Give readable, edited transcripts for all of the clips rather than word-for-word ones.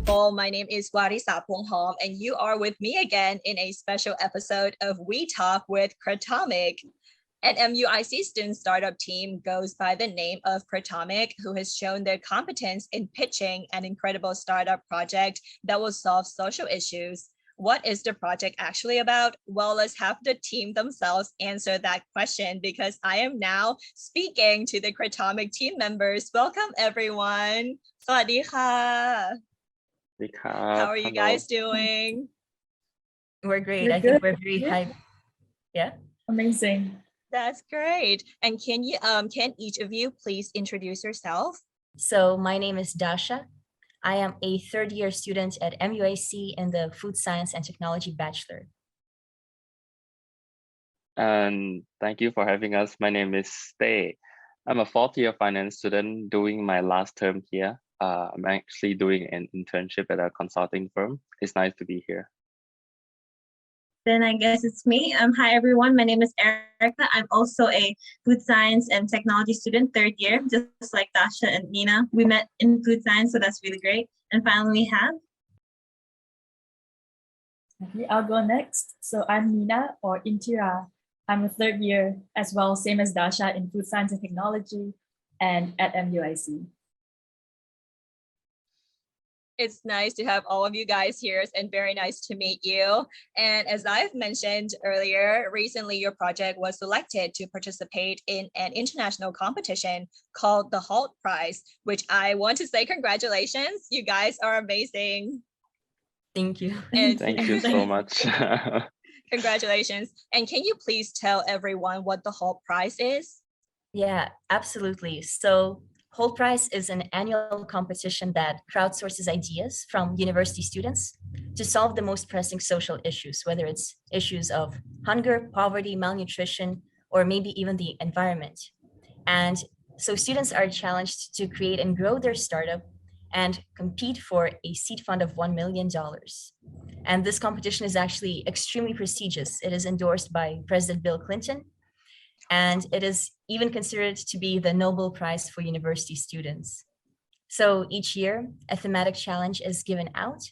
people. My name is Warisa Ponghom, and you are with me again in a special episode of We Talk with Kratomic. An MUIC student startup team goes by the name of Kratomic, who has shown their competence in pitching an incredible startup project that will solve social issues. What is the project actually about? Well, let's have the team themselves answer that question because I am now speaking to the Kratomic team members. Welcome, everyone. สวัสดีค่ะ How are you guys doing? We're great. I think we're very hyped. Yeah. Amazing. That's great. And can each of you please introduce yourself? So my name is Dasha. I am a third-year student at MUIC in the Food Science and Technology Bachelor. And thank you for having us. My name is Stay. I'm a fourth-year finance student doing my last term here. I'm actually doing an internship at a consulting firm. It's nice to be here. Then I guess it's me. Hi, everyone. My name is Erica. I'm also a food science and technology student, third year, just like Dasha and Nina. We met in food science, so that's really great. And finally, we have. Okay, I'll go next. So I'm Nina or Intira. I'm a third year as well, same as Dasha in food science and technology and at MUIC. It's nice to have all of you guys here and very nice to meet you. And as I've mentioned earlier, recently your project was selected to participate in an international competition called the Hult Prize, which I want to say congratulations. You guys are amazing. Thank you. And Thank you so much. Congratulations. And can you please tell everyone what the Hult Prize is? Yeah, absolutely. So Hult Prize is an annual competition that crowdsources ideas from university students to solve the most pressing social issues, whether it's issues of hunger, poverty, malnutrition, or maybe even the environment. And so students are challenged to create and grow their startup and compete for a seed fund of $1 million. And this competition is actually extremely prestigious. It is endorsed by President Bill Clinton, and it is even considered to be the Nobel Prize for university students. So each year, a thematic challenge is given out.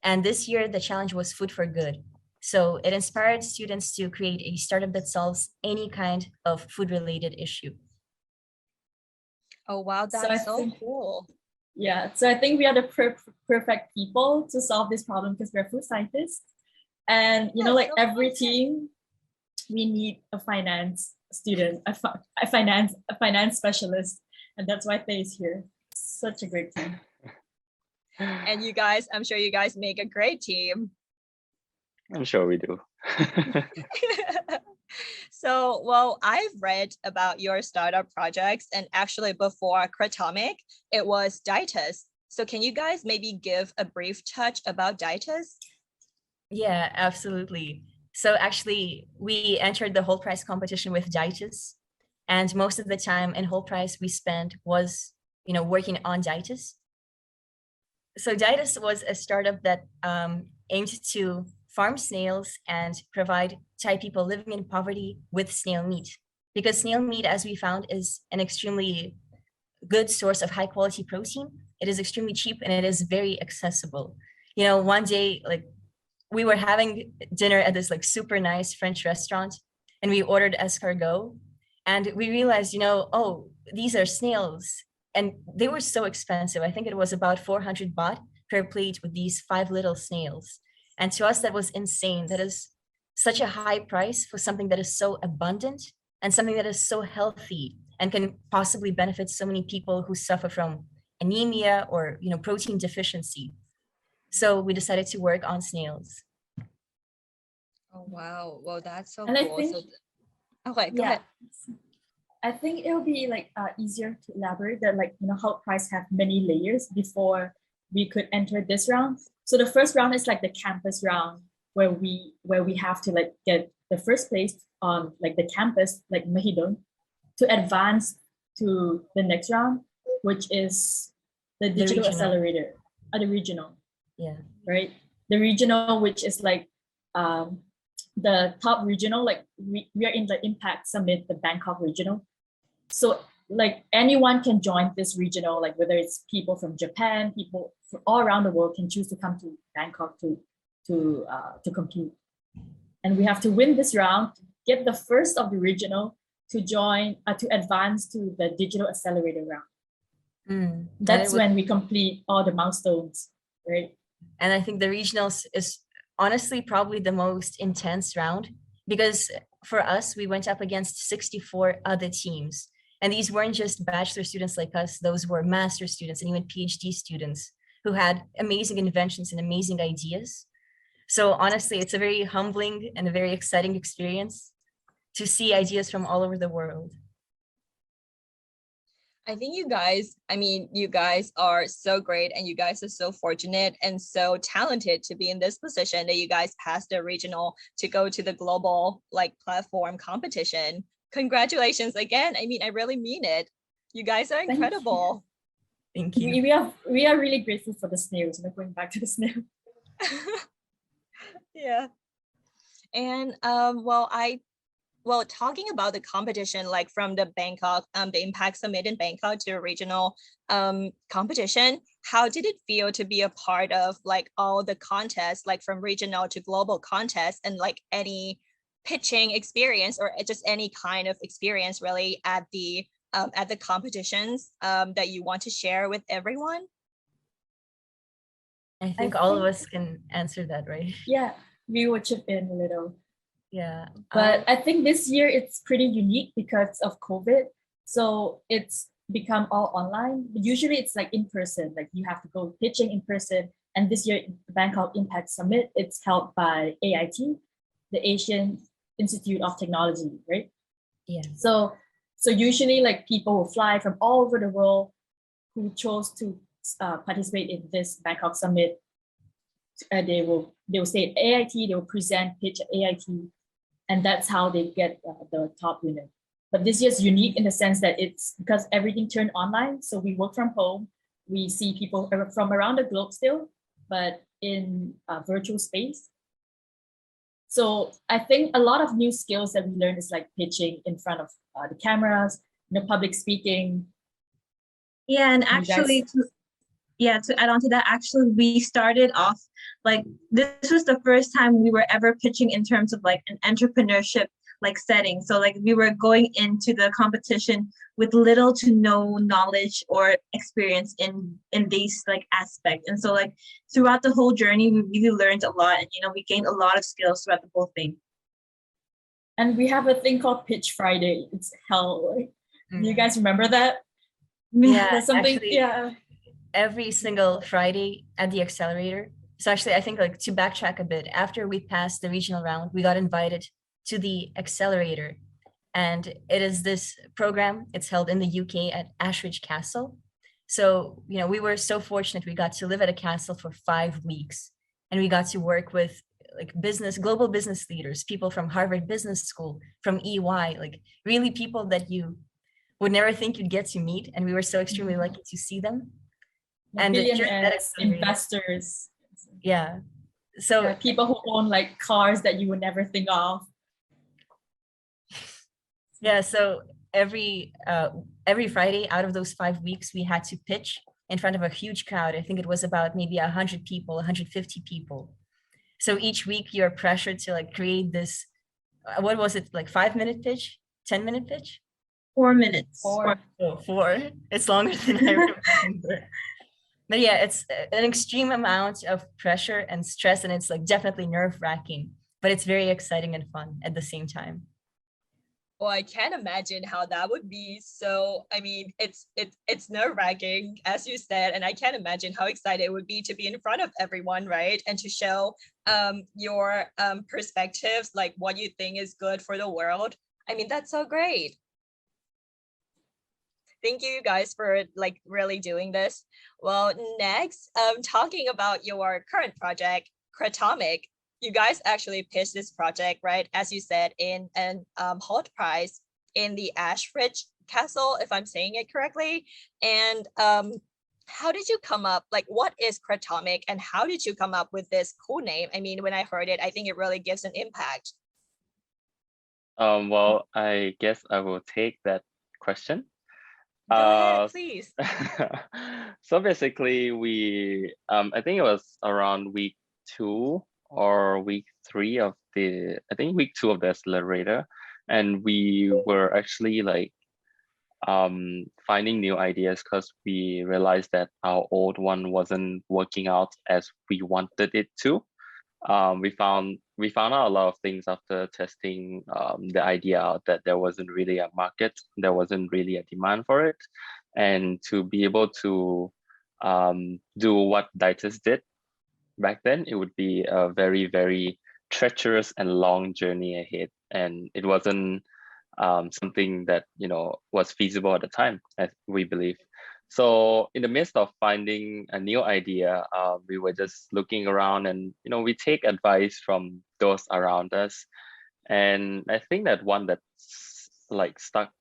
And this year, the challenge was food for good. So it inspired students to create a startup that solves any kind of food-related issue. Oh, wow, that's so cool. Yeah, so I think we are the perfect people to solve this problem because we're food scientists. And, you know, like every team, we need a finance student, a finance specialist, and that's why Faye is here. Such a great team. And you guys, I'm sure you guys make a great team. I'm sure we do. So, well, I've read about your startup projects, and actually before Kratomic, it was Ditus. So can you guys maybe give a brief touch about Ditus? Yeah, absolutely. So actually, we entered the Hult Prize competition with Ditus, and most of the time in Hult Prize we spent was, working on Ditus. So Ditus was a startup that aimed to farm snails and provide Thai people living in poverty with snail meat, because snail meat, as we found, is an extremely good source of high quality protein. It is extremely cheap and it is very accessible. One day, we were having dinner at this super nice French restaurant, and we ordered escargot, and we realized, oh, these are snails, and they were so expensive. I think it was about 400 baht per plate with these 5 little snails. And to us, that was insane. That is such a high price for something that is so abundant and something that is so healthy and can possibly benefit so many people who suffer from anemia or, protein deficiency. So we decided to work on snails. Oh, wow. Well, that's so and cool. I think, Okay, go ahead. I think it'll be easier to elaborate that Hult Prize have many layers before we could enter this round. So the first round is the campus round where we have to get the first place on the campus, Mahidol, to advance to the next round, which is the digital accelerator, the regional. Yeah. Right. The regional, which is the top regional, we are in the Impact Summit, the Bangkok regional. So like anyone can join this regional, like whether it's people from Japan, people from all around the world can choose to come to Bangkok to compete. And we have to win this round, get the first of the regional to join, to advance to the digital accelerator round. That's when we complete all the milestones, right? And I think the regionals is honestly probably the most intense round, because for us, we went up against 64 other teams. And these weren't just bachelor students like us, those were master students and even PhD students who had amazing inventions and amazing ideas. So honestly, it's a very humbling and a very exciting experience to see ideas from all over the world. I think you guys are so great, and you guys are so fortunate and so talented to be in this position that you guys passed the regional to go to the global platform competition. Congratulations again. I really mean it. You guys are incredible. Thank you. We are really grateful for the snails. We're going back to the snail. Yeah. And talking about the competition, like from the Bangkok, the Impact Summit in Bangkok to a regional competition, how did it feel to be a part of all the contests, from regional to global contests, and any pitching experience or just any kind of experience really at the competitions that you want to share with everyone? I think all of us can answer that, right? Yeah, we will chip in a little. Yeah. But I think this year it's pretty unique because of COVID. So it's become all online. Usually it's in person, you have to go pitching in person. And this year, the Bangkok Impact Summit, it's held by AIT, the Asian Institute of Technology, right? Yeah. So usually people will fly from all over the world who chose to participate in this Bangkok Summit. They will stay at AIT, they will present, pitch at AIT, and that's how they get the top winner. But this year is unique in the sense that it's because everything turned online. So we work from home. We see people from around the globe still, but in a virtual space. So I think a lot of new skills that we learned is pitching in front of the cameras, public speaking. Yeah, and actually, to add on to that, actually, we started off this was the first time we were ever pitching in terms of an entrepreneurship setting. So we were going into the competition with little to no knowledge or experience in these aspect. And so throughout the whole journey, we really learned a lot, and we gained a lot of skills throughout the whole thing. And we have a thing called Pitch Friday. It's hell. Do you guys remember that? Yeah, something. Actually, yeah. Every single Friday at the accelerator. So actually, I think to backtrack a bit, after we passed the regional round, we got invited to the accelerator. And it is this program, it's held in the UK at Ashridge Castle. So, we were so fortunate. We got to live at a castle for 5 weeks, and we got to work with global business leaders, people from Harvard Business School, from EY, really people that you would never think you'd get to meet. And we were so extremely lucky to see them. And billionaires, investors. Yeah. So people who own cars that you would never think of. Yeah. So every Friday out of those 5 weeks, we had to pitch in front of a huge crowd. I think it was about maybe 100 people, 150 people. So each week you're pressured to create this, what was it, 5-minute pitch, 10-minute pitch? 4 minutes. Four. Oh, 4. It's longer than I remember. But yeah, it's an extreme amount of pressure and stress, and it's definitely nerve-wracking, but it's very exciting and fun at the same time. Well, I can't imagine how that would be. So, it's nerve-wracking, as you said, and I can't imagine how excited it would be to be in front of everyone, right? And to show your perspectives, what you think is good for the world. That's so great. Thank you guys for really doing this. Well, next, talking about your current project, Kratomic. You guys actually pitched this project, right? As you said, in an Hult Prize in the Ashridge Castle, if I'm saying it correctly. And how did you come up? What is Kratomic, and how did you come up with this cool name? When I heard it, I think it really gives an impact. Well, I guess I will take that question. Go ahead, Uh, please. so basically, I think it was around week 2 or week 3 of I think week 2 of the accelerator, and we were actually like finding new ideas because we realized that our old one wasn't working out as we wanted it to. We found out a lot of things after testing the idea out, that there wasn't really a market, there wasn't really a demand for it, and to be able to do what Ditus did back then, it would be a very, very treacherous and long journey ahead, and it wasn't something that was feasible at the time, as we believe. So in the midst of finding a new idea, we were just looking around, and we take advice from those around us. And I think that one that's like stuck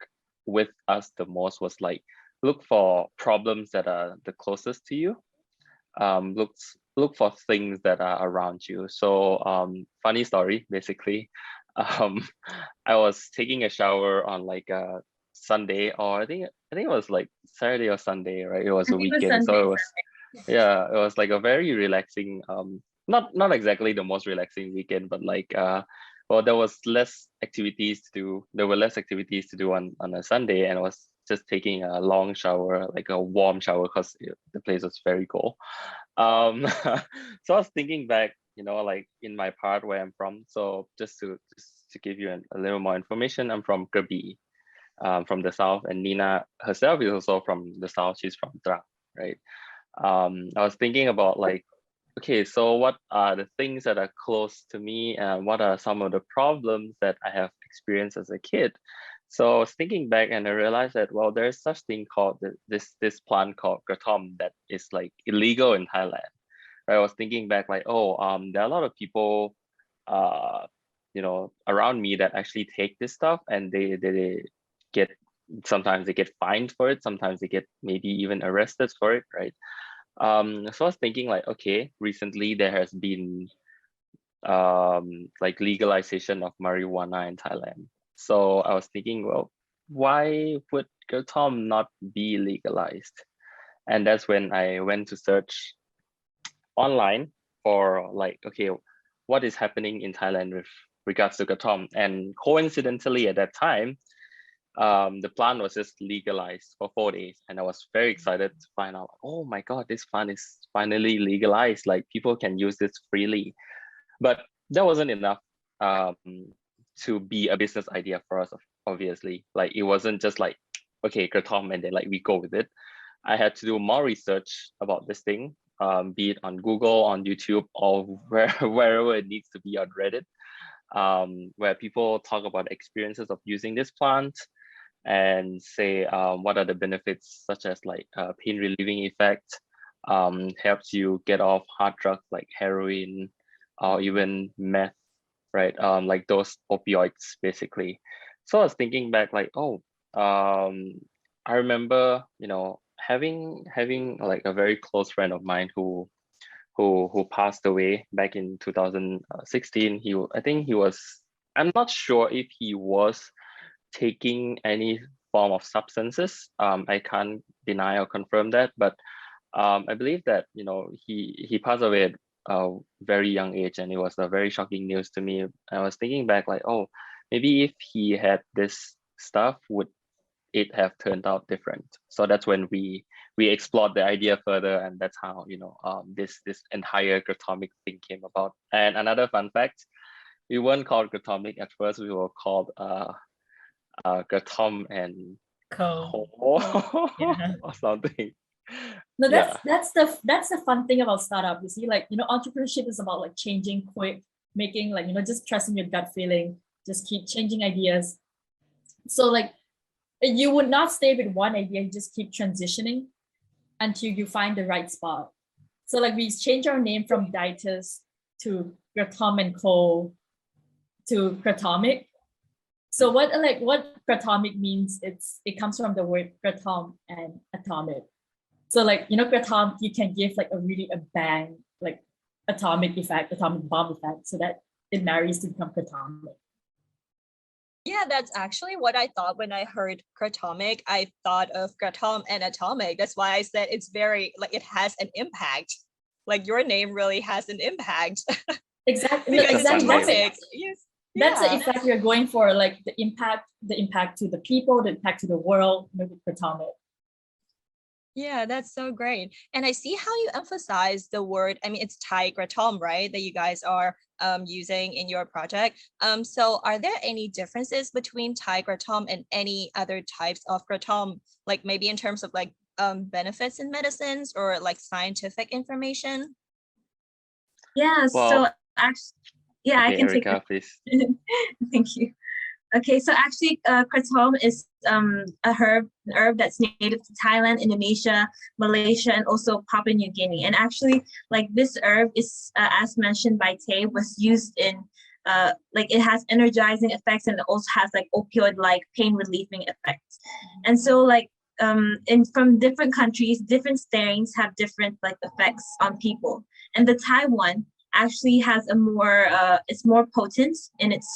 with us the most was like, look for problems that are the closest to you. Look for things that are around you. So funny story, basically. Um, I was taking a shower on like a Sunday, or I think it was like Saturday or Sunday, right? It was I a think it was weekend, so Sunday. it was, yeah, it was like a very relaxing, not exactly the most relaxing weekend, but like well, there was less activities to do. There were less activities to do on a Sunday, and I was just taking a long shower, like a warm shower, because the place was very cold. So I was thinking back, like in my part where I'm from. So just to give you a little more information, I'm from Krabi, from the south, and Nina herself is also from the south. She's from Tra, right? I was thinking about like, okay, so what are the things that are close to me, and what are some of the problems that I have experienced as a kid? So I was thinking back, and I realized that, well, there's such thing called this plant called kratom that is like illegal in Thailand. Right? I was thinking back like, oh, there are a lot of people, uh, around me that actually take this stuff, and they get, sometimes they get fined for it, sometimes they get maybe even arrested for it, right? So I was thinking like, okay, recently there has been like legalization of marijuana in Thailand. So I was thinking, well, why would kratom not be legalized? And that's when I went to search online for like, okay, what is happening in Thailand with regards to kratom? And coincidentally at that time, the plant was just legalized for 4 days, and I was very excited to find out, oh my God, this plant is finally legalized. Like people can use this freely. But that wasn't enough um, to be a business idea for us, obviously. Like it wasn't just like, okay, kratom, and then like we go with it. I had to do more research about this thing, be it on Google, on YouTube, or wherever it needs to be, on Reddit, where people talk about experiences of using this plant, and say what are the benefits, such as like pain relieving effect, helps you get off hard drugs like heroin or even meth, right? Like those opioids, basically. So I was thinking back like, oh, I remember, having like a very close friend of mine who passed away back in 2016. I think he was, I'm not sure if he was taking any form of substances. I can't deny or confirm that, but I believe that he passed away at a very young age, and it was a very shocking news to me. I was thinking back like, oh, maybe if he had this stuff, would it have turned out different? So that's when we explored the idea further, and that's how this entire Kratomic thing came about. And another fun fact, we weren't called Kratomic at first. We were called Kratom and Co. Yeah. or something. No, Yeah. that's the fun thing about startup. You see, like entrepreneurship is about like changing quick, making like just trusting your gut feeling, just keep changing ideas. So like you would not stay with one idea, you just keep transitioning until you find the right spot. So like we changed our name from Ditus to Kratom and Co to Kratomic. So what Kratomic means, it comes from the word kratom and atomic. So like kratom, you can give like a bang, like atomic effect, atomic bomb effect, so that it marries to become Kratomic. Yeah, that's actually what I thought when I heard Kratomic. I thought of Kratom and atomic. That's why I said it's very like it has an impact. Like your name really has an impact Exactly, because It's a fun name. atomic. Yes. that's the Yeah. effect we're going for, like the impact to the people, the impact to the world, with Kratomic. Yeah, that's so great. And I see how you emphasize the word, I mean, it's Thai kratom, right? That you guys are using in your project. So are there any differences between Thai kratom and any other types of kratom, like maybe in terms of like benefits in medicines or like scientific information? Yeah, so Well, actually, yeah, I okay, can take Erica, please. it. Thank you. Okay, so actually, kratom is an herb that's native to Thailand, Indonesia, Malaysia, and also Papua New Guinea. And actually, like this herb is, as mentioned by Tay, was used in, like it has energizing effects and it also has like opioid-like pain relieving effects. And so, like, from different countries, different strains have different like effects on people. And the Thai one actually has a more, it's more potent in its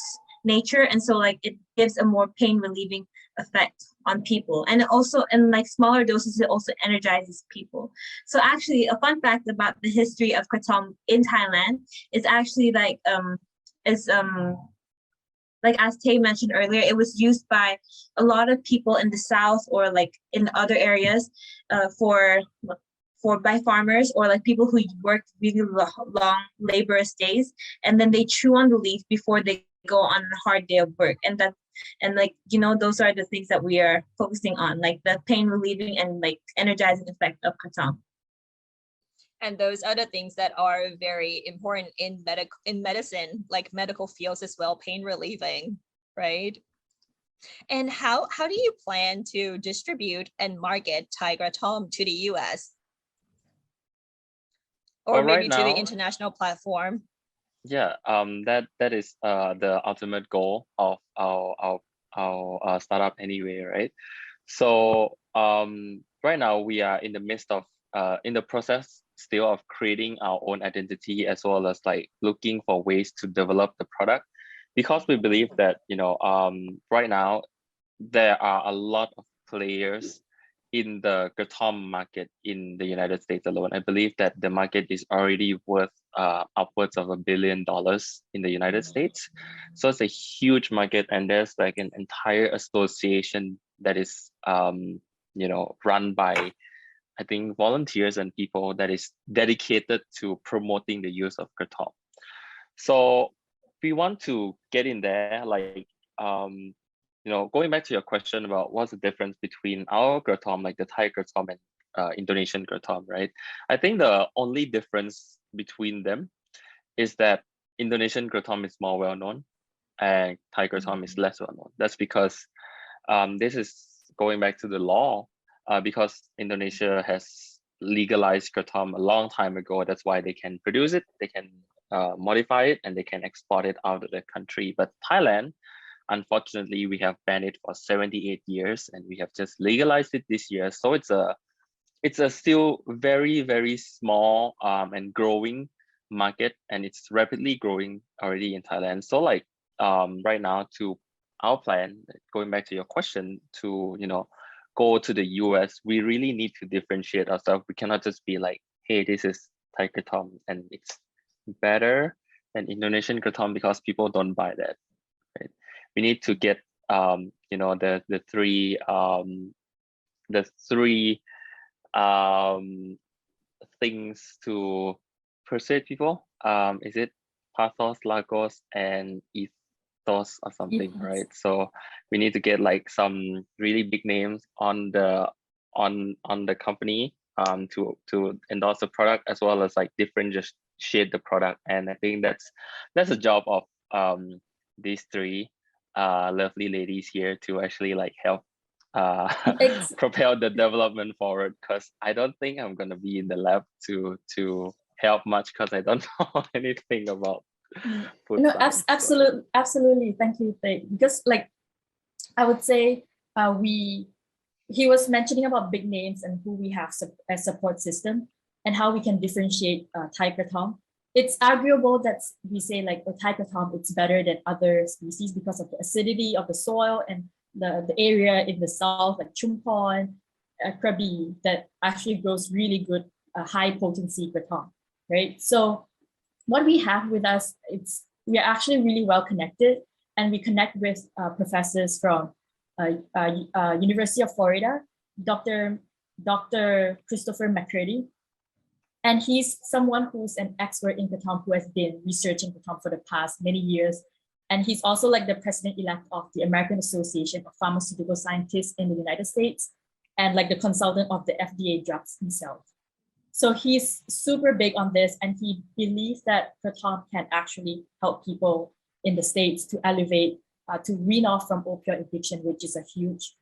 nature, and so like it gives a more pain relieving effect on people, and also in like smaller doses it also energizes people. So actually a fun fact about the history of kratom in Thailand is actually is like as Tay mentioned earlier, it was used by a lot of people in the south or like in other areas for by farmers or like people who worked really long laborious days, and then they chew on the leaf before they go on a hard day of work. And like those are the things that we are focusing on, like the pain relieving and like energizing effect of kratom. And those are the things that are very important in medicine, like medical fields as well, pain relieving, right? And how do you plan to distribute and market Thai kratom to the US? Or Well, maybe right to the now, international platform? yeah, that is the ultimate goal of our startup anyway, right? So right now we are in the midst of in the process still of creating our own identity, as well as like looking for ways to develop the product, because we believe that right now there are a lot of players in the kratom market in the United States alone. I believe that the market is already worth upwards of $1 billion in the United States. So it's a huge market, and there's like an entire association that is run by, I think, volunteers and people that is dedicated to promoting the use of kratom. So we want to get in there, like going back to your question about what's the difference between our kratom, like the Thai kratom and Indonesian kratom, right? I think the only difference between them is that Indonesian kratom is more well known and Thai kratom is less well known. That's because this is going back to the law, because Indonesia has legalized kratom a long time ago. That's why they can produce it, they can modify it, and they can export it out of the country. But Thailand, unfortunately, we have banned it for 78 years, and we have just legalized it this year. So it's a still very, very small and growing market, and it's rapidly growing already in Thailand. So like right now, to our plan, going back to your question, to go to the US, we really need to differentiate ourselves. We cannot just be like, hey, this is Thai kratom and it's better than Indonesian kratom, because people don't buy that. Right? We need to get the three things to persuade people. Is it pathos, lagos, and ethos or something, Ethos. right? So we need to get like some really big names on the company to endorse the product, as well as like differentiate the product. And I think that's the job of these three lovely ladies here to actually like help propel the development forward, because I don't think I'm gonna be in the lab to help much, because I don't know anything about food science. Absolutely. Thank you, Thay. Because like I would say he was mentioning about big names and who we have as support system and how we can differentiate Thai kratom. it's arguable that we say like Thai kratom, it's better than other species because of the acidity of the soil and the area in the south, like Chumpon, Krabi, that actually grows really good high potency kratom, right? So what we have with us, we are actually really well connected, and we connect with professors from University of Florida, Dr. Christopher McCurdy. And he's someone who's an expert in kratom, who has been researching kratom for the past many years. And he's also like the president-elect of the American Association of Pharmaceutical Scientists in the United States, and like the consultant of the FDA drugs himself. So he's super big on this, and he believes that kratom can actually help people in the States to elevate, to wean off from opioid addiction, which is a huge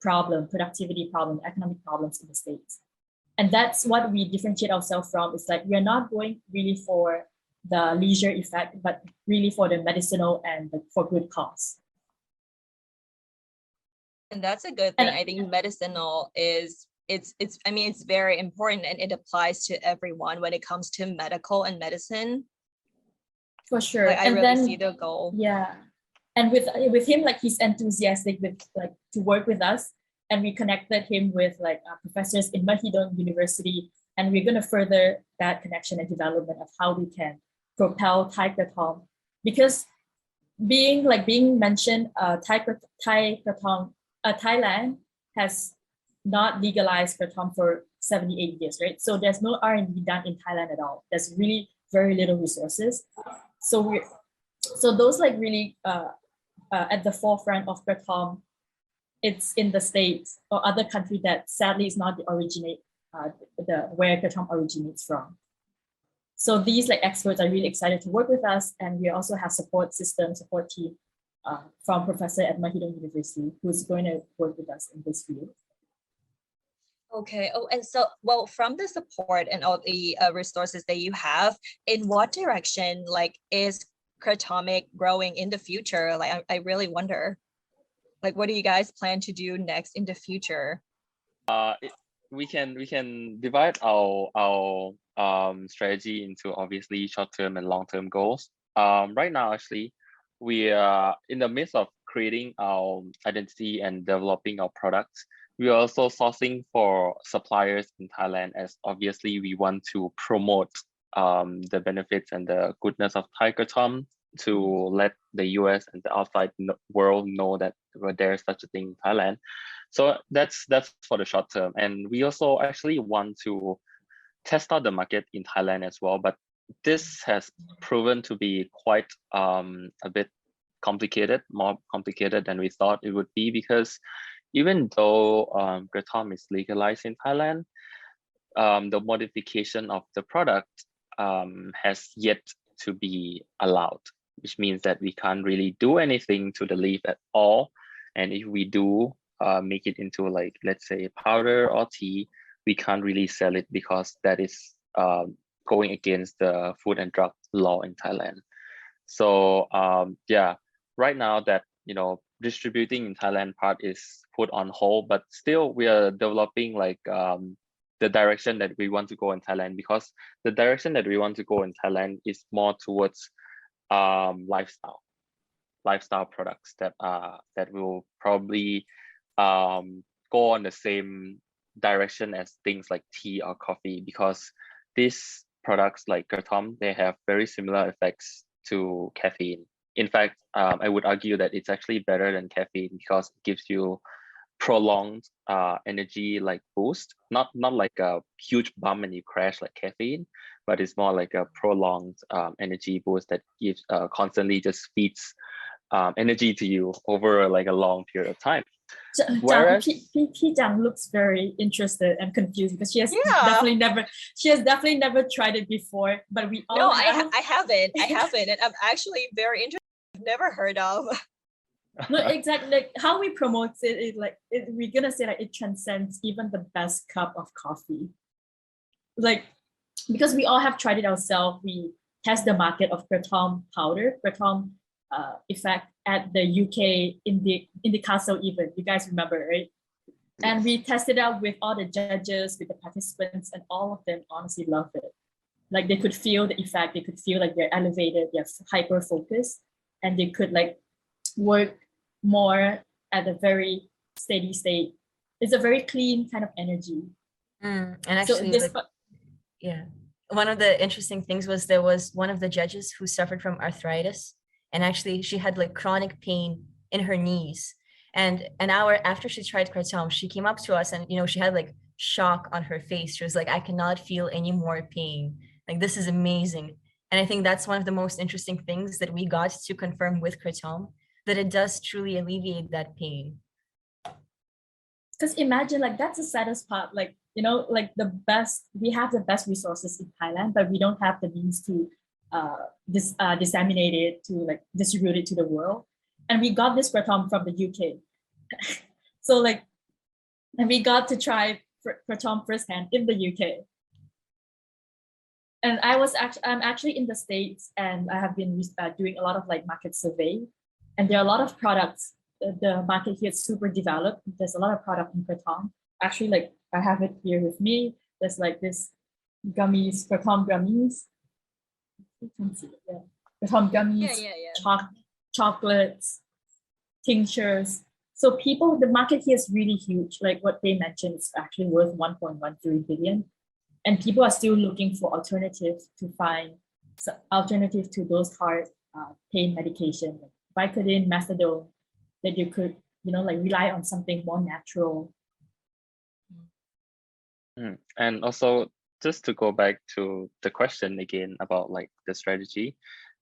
problem, productivity problem, economic problems in the States. And that's what we differentiate ourselves from. It's like we're not going really for the leisure effect, but really for the medicinal and for good cause. And that's a good thing. I think medicinal is I mean, it's very important, and it applies to everyone when it comes to medical and medicine. For sure. Like, I really see the goal. Yeah. And with him, like he's enthusiastic with like to work with us. And we connected him with like professors in Mahidol University. And we're going to further that connection and development of how we can propel Thai kratom. Because being mentioned, Thailand has not legalized kratom for 78 years, right? So there's no R&D done in Thailand at all. There's really very little resources. So those like really at the forefront of kratom, it's in the States or other country that sadly is not where kratom originates from. So these like experts are really excited to work with us, and we also have support team from professor at Mahidol University who's going to work with us in this field. Okay. Oh, and so, well, from the support and all the resources that you have, in what direction like is Kratomic growing in the future? Like, I really wonder, like, what do you guys plan to do next in the future? We can divide our strategy into obviously short-term and long-term goals. Right now, actually, we are in the midst of creating our identity and developing our products. We are also sourcing for suppliers in Thailand, as obviously we want to promote the benefits and the goodness of Thai kratom to let the US and the outside world know that there's such a thing in Thailand. So that's for the short term. And we also actually want to test out the market in Thailand as well. But this has proven to be quite a bit complicated, more complicated than we thought it would be, because even though kratom is legalized in Thailand, the modification of the product has yet to be allowed, which means that we can't really do anything to the leaf at all. And if we do make it into, like, let's say powder or tea, we can't really sell it because that is going against the Food and Drug law in Thailand. So yeah, right now that, distributing in Thailand part is put on hold, but still we are developing like the direction that we want to go in Thailand, because the direction that we want to go in Thailand is more towards lifestyle products that will probably go on the same direction as things like tea or coffee, because these products like kratom, they have very similar effects to caffeine. In fact, I would argue that it's actually better than caffeine because it gives you prolonged energy like boost, not like a huge bump and you crash like caffeine, but it's more like a prolonged energy boost that gives constantly just feeds energy to you over like a long period of time. Whereas P Jang looks very interested and confused because she has definitely never tried it before. But we all I haven't, and I'm actually very interested. I've never heard of. No, exactly. Like how we promote it, we're gonna say like it transcends even the best cup of coffee. Like, because we all have tried it ourselves. We test the market of kratom powder, kratom effect at the UK in the castle even. You guys remember, right? Yes. And we tested out with all the judges, with the participants, and all of them honestly loved it. Like they could feel the effect, they could feel like they're elevated, they're hyper focused, and they could like work more at a very steady state. It's a very clean kind of energy. And So actually, this, yeah, one of the interesting things was there was one of the judges who suffered from arthritis, and actually she had like chronic pain in her knees. And an hour after she tried kratom, she came up to us and she had like shock on her face. She was like, I cannot feel any more pain. Like this is amazing. And I think that's one of the most interesting things that we got to confirm with kratom, that it does truly alleviate that pain. because imagine like that's the saddest part, like like we have the best resources in Thailand, but we don't have the means to disseminate it, to like distribute it to the world. And we got this kratom from the UK. So like, and we got to try kratom firsthand in the UK. And I'm actually in the States, and I have been doing a lot of like market survey, and there are a lot of products. The market here is super developed. There's a lot of product in kratom. Actually, like I have it here with me. There's like this gummies, kratom gummies. You can see it, yeah. Kratom gummies, chocolates, tinctures. So the market here is really huge. Like what they mentioned, it's actually worth 1.13 billion. And people are still looking for alternatives to find alternative to those hard pain medication, like Vicodin, methadone, that you could, like rely on something more natural. And also, just to go back to the question again about like the strategy,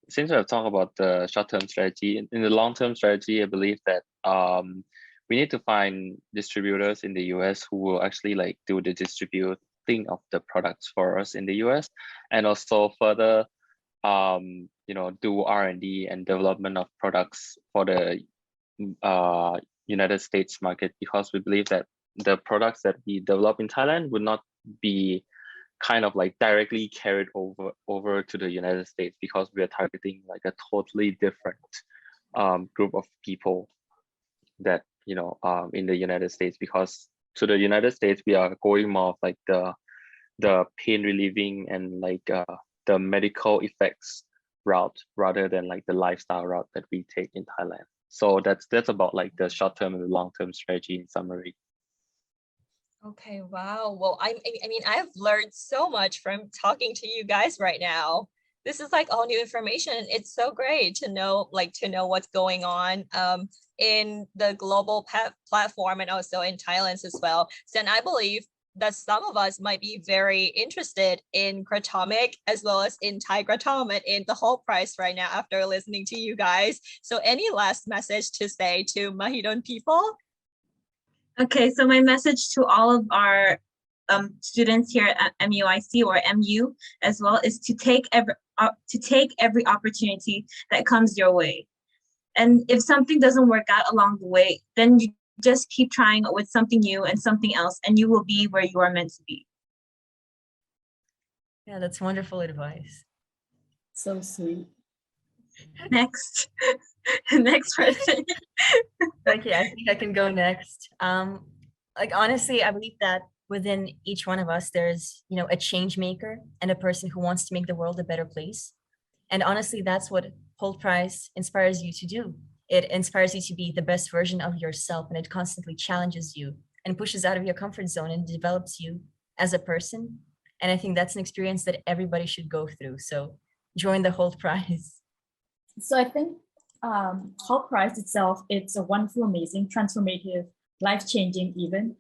since we have talked about the short-term strategy, in the long-term strategy, I believe that we need to find distributors in the US who will actually like do the distributing of the products for us in the US, and also further do R&D and development of products for the United States market, because we believe that the products that we develop in Thailand would not be kind of like directly carried over to the United States, because we are targeting like a totally different group of people that in the United States, because to the United States we are going more of like the pain relieving and like the medical effects route rather than like the lifestyle route that we take in Thailand. So that's about like the short-term and the long-term strategy in summary. Okay, wow. Well, I mean, I've learned so much from talking to you guys right now. This is like all new information. It's so great to know what's going on in the global platform and also in Thailand as well. So, and I believe that some of us might be very interested in Kratomic as well as in Thai kratom and in the Hult Prize right now after listening to you guys. So any last message to say to Mahidol people? Okay, so my message to all of our students here at MUIC or MU as well is to take every opportunity that comes your way. And if something doesn't work out along the way, then you just keep trying with something new and something else, and you will be where you are meant to be. Yeah, that's wonderful advice. So sweet. Next. Next person. Okay, I think I can go next. Like honestly, I believe that within each one of us, there's a change maker and a person who wants to make the world a better place. And honestly, that's what Hult Prize inspires you to do. It inspires you to be the best version of yourself, and it constantly challenges you and pushes out of your comfort zone and develops you as a person. And I think that's an experience that everybody should go through. So join the Hult Prize. So I think Hult Prize itself, it's a wonderful, amazing, transformative, life-changing event.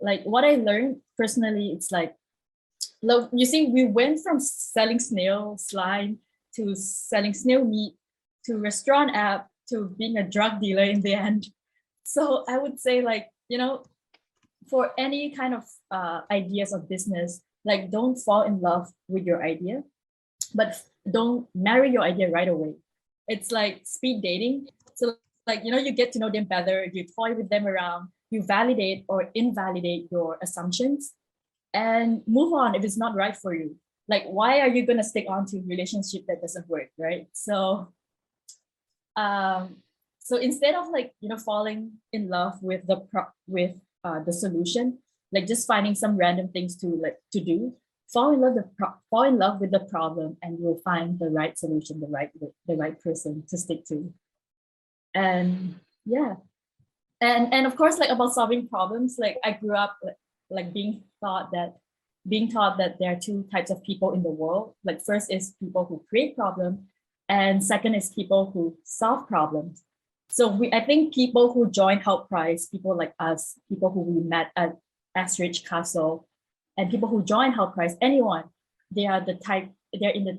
Like what I learned personally, it's like, look, you see, we went from selling snail slime to selling snail meat to restaurant app to being a drug dealer in the end. So I would say like, for any kind of ideas of business, like don't fall in love with your idea, but don't marry your idea right away. It's like speed dating. So like, you get to know them better, you toy with them around, you validate or invalidate your assumptions and move on if it's not right for you. Like, why are you going to stick on to a relationship that doesn't work, right? So instead of like, falling in love with the solution, like just finding some random things to do, fall in love with the problem, and you'll find the right solution, the right person to stick to. And yeah, and of course, like about solving problems, like I grew up like being taught that there are two types of people in the world. Like first is people who create problems, and second is people who solve problems. So I think people who join Hult Prize, people like us, people who we met at Astridge Castle, and people who join Hult Prize, anyone, they're in the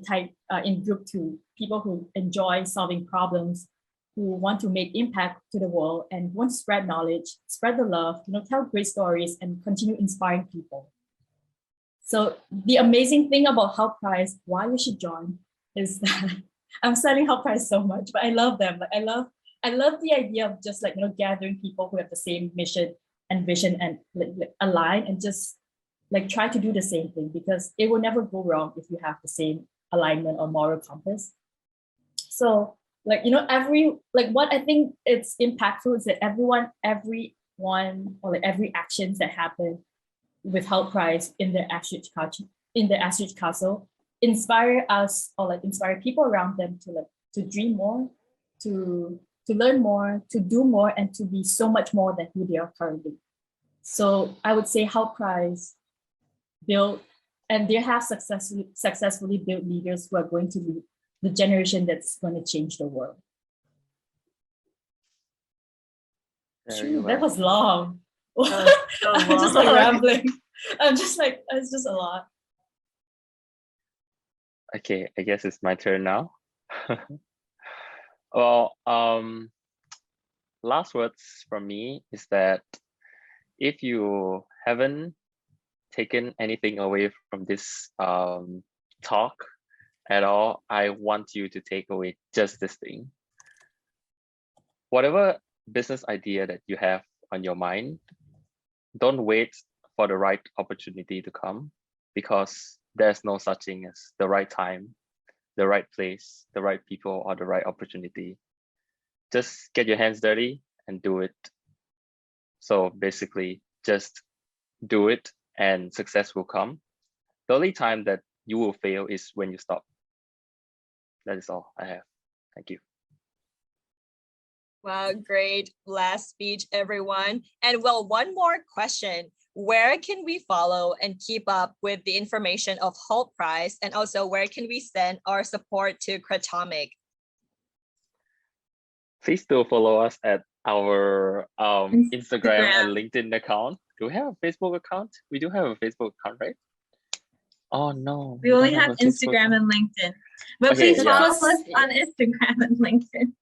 type in group two, people who enjoy solving problems, who want to make impact to the world and want to spread knowledge, spread the love, tell great stories and continue inspiring people. So the amazing thing about Hult Prize, why you should join, is that I'm studying Hult Prize so much, but I love them. Like I love the idea of just like gathering people who have the same mission and vision and like align and just like try to do the same thing, because it will never go wrong if you have the same alignment or moral compass. So like what I think it's impactful is that everyone or like every actions that happen with Hult Prize in the Astridge Castle inspire us or like inspire people around them to dream more, to learn more, to do more, and to be so much more than who they are currently. So I would say Hult Prize built, and they have successfully built leaders who are going to be the generation that's going to change the world. True, that was long. So I'm just like rambling. I'm just like, it's just a lot. Okay, I guess it's my turn now. Well, last words from me is that if you haven't taken anything away from this talk at all, I want you to take away just this thing. Whatever business idea that you have on your mind, don't wait for the right opportunity to come, because there's no such thing as the right time, the right place, the right people, or the right opportunity. Just get your hands dirty and do it. So basically, just do it and success will come. The only time that you will fail is when you stop. That is all I have. Thank you. Wow, great last speech, everyone. And well, one more question. Where can we follow and keep up with the information of Hult Prize? And also, where can we send our support to Kratomic? Please do follow us at our Instagram and LinkedIn account. Do we have a Facebook account? We do have a Facebook account, right? Oh no. We only have Instagram and LinkedIn. But Okay, please follow us on Instagram and LinkedIn.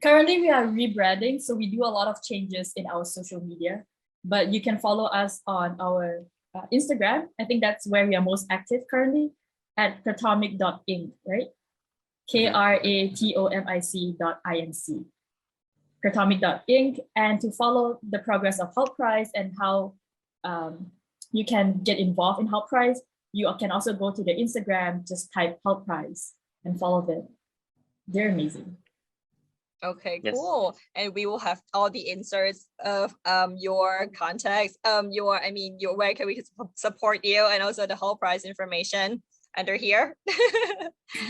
Currently, we are rebranding, so we do a lot of changes in our social media. But you can follow us on our Instagram. I think that's where we are most active currently, at kratomic.inc, right? Kratomic.inc. Kratomic.inc. And to follow the progress of Hult Prize and how you can get involved in Hult Prize, you can also go to the Instagram, just type Hult Prize and follow them. They're amazing. Okay, Yes. cool. And we will have all the inserts of your contacts, where can we support you, and also the Hult Prize information under here.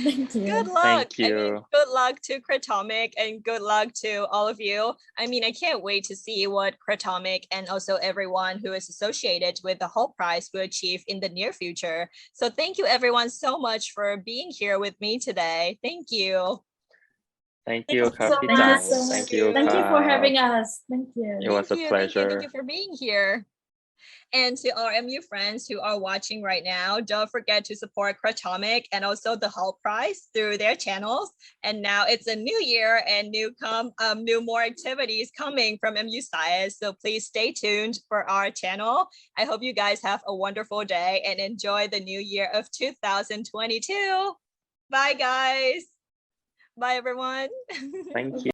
Thank you. Good luck. Thank you. Good luck to Kratomic and good luck to all of you. I can't wait to see what Kratomic and also everyone who is associated with the Hult Prize will achieve in the near future. So thank you everyone so much for being here with me today. Thank you. Thank you, Thank you so Kapita. much. Thank you. Thank you for Kap. having us. Thank you. It was a pleasure. Thank you for being here. And to our MU friends who are watching right now, don't forget to support Kratomic and also the Hult Prize through their channels. And now it's a new year and new more activities coming from MUSAIS. So please stay tuned for our channel. I hope you guys have a wonderful day and enjoy the new year of 2022. Bye guys. Bye everyone. Thank you.